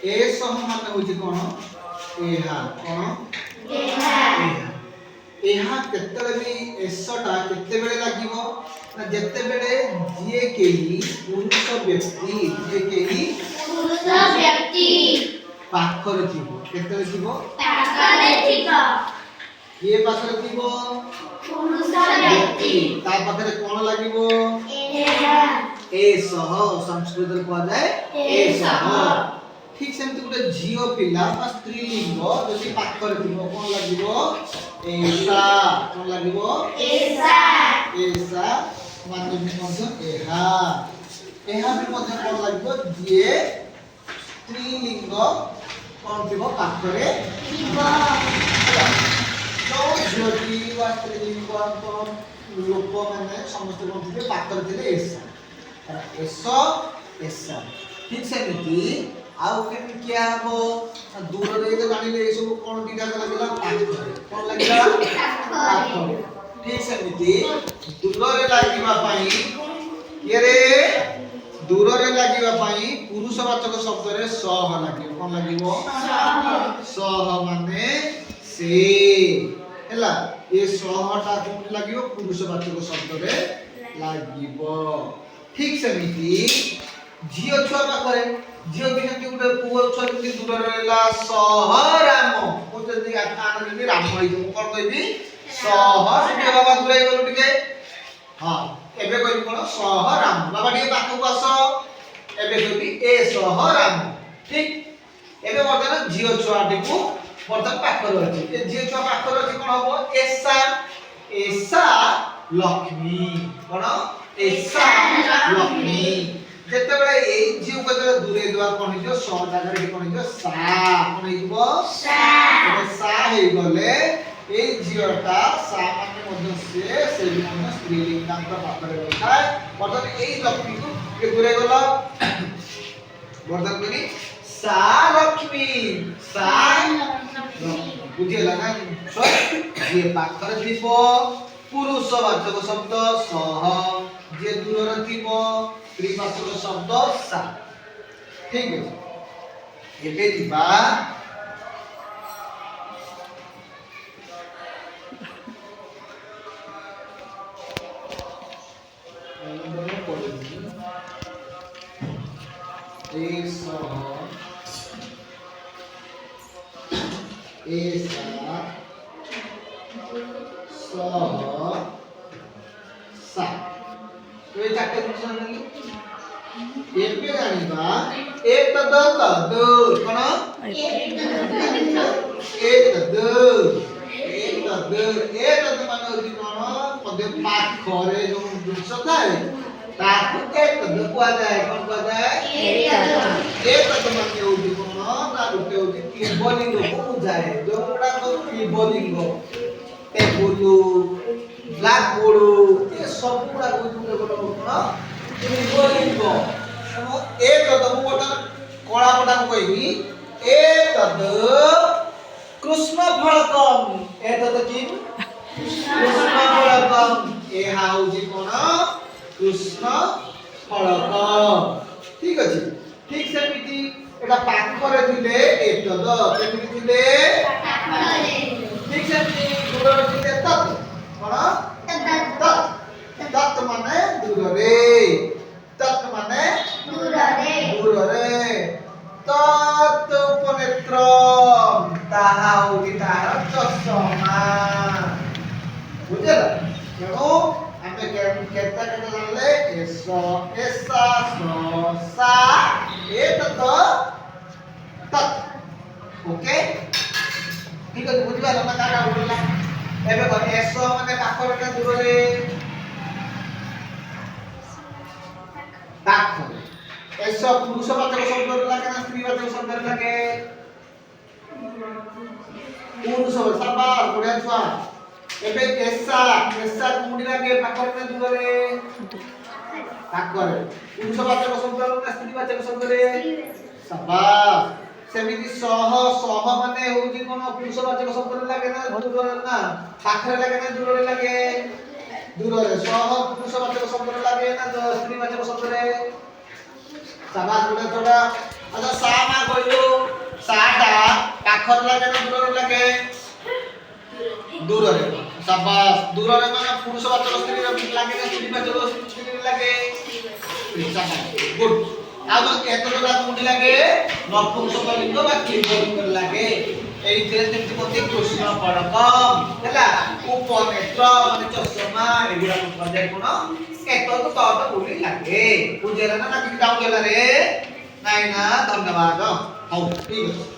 ए सह माने होची कोन एहा कोन एहा एहा केतले भी एसटा केते बेले लागिवो ना जेते बेले जे केही पुरुष व्यक्ति जे केही पुरुष व्यक्ति पाखरे थिबो केतले थिबो पाखरे थिबो ये पाखरे थिबो पुरुष व्यक्ति ता पाखरे कोन लागिवो एहा ए सह संस्कृत रे कोआ जाय ए सह ठीक सेमति गुटे झियो पिला बा स्त्रीलिंग जदि पाखरे थिबो कोन लागिवो एसा कोन लागिवो एसा एसा माने भी मध्य एहा एहा भी मध्य कोन लागिवो जे स्त्रीलिंग कोन थिबो पाखरे थिबो तो झियोटी बा स्त्रीलिंग कोन लोक माने समस्त कोन थिबे पाखरे थिले एसा एसा एसा ठीक सेमति आउ केन किया हो दूर रे जे जानिले ए सब कोन दिटा लागला पाखरे कोन लागला पाखरे ठीक सेमति दूर रे लागिबा पई ये रे दूर रे लागिबा पई पुरुषवाचक शब्द रे सह लागिबो कोन लागिबो सह माने से हैला ए सहटा कोन लागिबो पुरुषवाचक शब्द रे लागिबो ठीक सेमति झियो छुआ पाखरे झियो भी जेमति गुटे पुओ छुआ जेमति दूर रे रहला सह राम ओते जे आखान जे राम होई जो कोन कहबी सह से बाबा दूर गलो टिके हां एबे कहबी कोन सह राम बाबा टिके पाखु आसो एबे कहबी ए सह राम ठीक एबे वर्तमान झियो छुआ टिकु वर्तमान पाखरे अछि ए झियो छुआ पाखरे अछि कोन हबो एसा एसा लक्ष्मी कोन एसा लक्ष्मी जेते बेले ए जीव को जरे दूरे दुआ कोन हिजो स जागा रे कोन हिजो सा कोन हिजो सा एबे सा हे गले ए जीवटा सा माने मध्य से माने स्त्रीलिंग नाम का पाखरे रहताय मतलब ए लक्ष्मी को के दूरे गलो वर्धन करी सा लक्ष्मी बुझिला ना सो ये पाखरे दिबो पुरुषवाचक शब्द सह जे दूर रे दिबो स्त्रीवाचक शब्द सा ठीक है एबे दिबा ए सह एसा सह सा तो ये चारटे जिनिस जानिली एबे जानिबा एतद तद कोन एतद माने होची कोन पदे पाखरे जो जिनिस थाए ताकू एतद कुआ जाय कोन कुआ जाय एतद माने होची कोन ता गुटे होची त्रिबलिंग को बुझाए जोडा को त्रिबलिंग टेबुल ब्लैक बोर्ड ये सब पूरा गुटे कोन त्रिबलिंग एनो एतद मु बटन कोळा बटन कहबी एतद कृष्ण फलकम एतद की कृष्ण फलकम एहा होची कोन कृष्ण फलकम ठीक अछि ठीक सेमिति एटा पाखरे थिले एतद केमिति थिले पाखरे ठीक सेमिति दूर रे थिले तत कोन तत माने दूर रे तत माने दूर रे तत उपनेत्रम ताहा होती तार चषमा बुझला केनो आमे केता जानले एसा एसा सा एतत तत ओके ठीक है बुझिबा ना काटा बोलला एबे कोन एसा माने पाखरे ना दूर रे पाखरे एसा पुरुषवाचक शब्द लागे ना स्त्रीवाचक शब्द लागे पुरुष साबास बढ़िया छुआ एबे एसा एसा कुंडी लागे पाखरे ना दूर रे पाखरे पुरुषवाचक शब्द ना स्त्रीवाचक शब्द रे साबास सेमिति सह सह माने होची कोन पुरुषवाचक शब्द लागे ना दूर ना पाखरे लागे ना दूर रे लागे दूर रे सह पुरुषवाचक शब्द लागे ना स्त्रीवाचक शब्द रे साबास बड़ा छोटा अच्छा सा मा कहियो ସାଟା ପାଖରେ ଲାଗେ ନା ଦୂରରେ ଲାଗେ ଦୂରରେ ସାବାସ ଦୂରରେ ମାନେ ପୁରୁଷ ବାଚକ ସ୍ତ୍ରୀରେ ଲାଗେ ନା ସ୍ତ୍ରୀ ବାଚକ ସ୍ତ୍ରୀରେ ଲାଗେ ଗୁଡ୍ ଆଉ ଏତଟା କୋଉଠି ଲାଗେ ନପୁଂସକଲିଙ୍ଗ ବା କ୍ଲିଙ୍ଗଲିଙ୍ଗ ଲାଗେ এইଥିରେ ଯେମିତି କହନ୍ତି କୃଷ୍ଣ ପଡକ ହେଲା ଉପନେତ୍ର ମାନେ ଚଷମା ଏଗୁଡା କୁହାଯାଏ କଣ ଏତକ ତଦ କୋଉଠି ଲାଗେ ବୁଝିଲା ନା କି ଡାଉଟ ହେଲା ରେ ନାଇଁ ନା ଧନ୍ୟବାଦ ହଉ ଠିକ ଅଛି।